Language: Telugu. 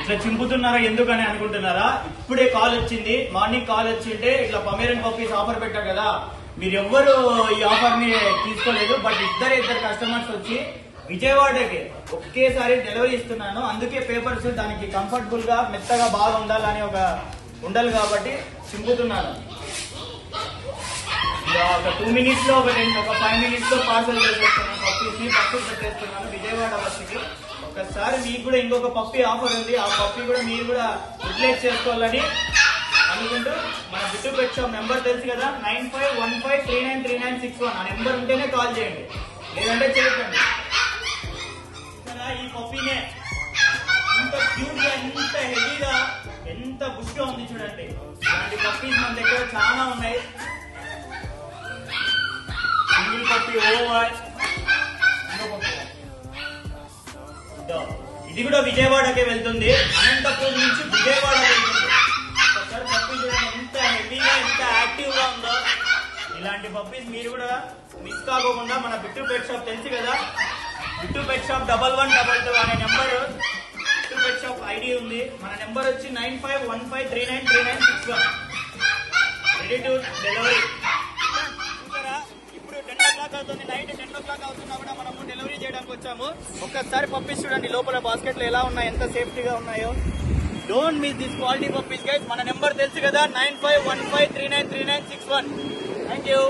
ఇట్లా చింపుతున్నారా ఎందుకని అనుకుంటున్నారా? ఇప్పుడే కాల్ వచ్చింది, మార్నింగ్ కాల్ వచ్చింటే ఇట్లా పమేరియన్ పప్పీస్ ఆఫర్ పెట్టారు కదా, మీరు ఎవ్వరు ఈ ఆఫర్ ని తీసుకోలేదు. బట్ ఇద్దరు కస్టమర్స్ వచ్చి విజయవాడకి ఒకేసారి డెలివరీ ఇస్తున్నాను. అందుకే పేపర్స్ దానికి కంఫర్టబుల్ గా మెత్తగా బాగా ఉండాలని ఉండాలి కాబట్టి చింపుతున్నాను. ఒక 2 minutes లో ఒక 5 minutes లో పార్సల్ చేసేస్తున్నాను. పప్పీస్ ని పక్కకు పెట్టేస్తున్నాను విజయవాడ బస్సుకి. ఒకసారి మీకు కూడా ఇంకొక పప్పీ ఆఫర్ ఉంది, ఆ పప్పీ కూడా మీరు కూడా యూటిలైజ్ చేసుకోవాలని అనుకుంటూ మన బిట్టు పెట్ షాప్ నెంబర్ తెలుసు కదా, 9515393961. ఆ నెంబర్ ఉంటేనే కాల్ చేయండి, లేదంటే చేయకండి. ఈ పప్పీనే ఇంత క్యూట్ గా, ఎంత హెవీగా, ఎంత బుష్ గా ఉంది చూడండి. ఇలాంటి పప్పీస్ మన దగ్గర చాలా ఉన్నాయి. సింగిల్ పప్పీ ఓవర్, ఇది కూడా విజయవాడకే వెళ్తుంది. అనంతపూర్ నుంచి విజయవాడ వెళ్తుంది. ఒకసారి పప్పీ చూడండి ఎంత హెవీగా, ఎంత యాక్టివ్ గా ఉందో. ఇలాంటి పప్పీస్ మీరు కూడా మిస్ కాకోకుండా మన బిట్టు పెట్ షాప్ తెలుసు కదా, బిట్టు పెట్ షాప్ 1122 అనే number Bittu pet shop ID ఉంది. మన నెంబర్ వచ్చి 9515393961. Ready to delivery. ఇప్పుడు 10 o'clock అవుతుంది, నైట్ 10 o'clock అవుతున్నా కూడా మనము డెలివరీ చేయడానికి వచ్చాము. ఒక్కసారి పప్పీస్ చూడండి లోపల బాస్కెట్ లో ఎలా ఉన్నాయి, ఎంత సేఫ్టీగా ఉన్నాయో. Don't miss this quality puppies guys. మన నెంబర్ తెలుసు కదా, 9515393961. Thank you.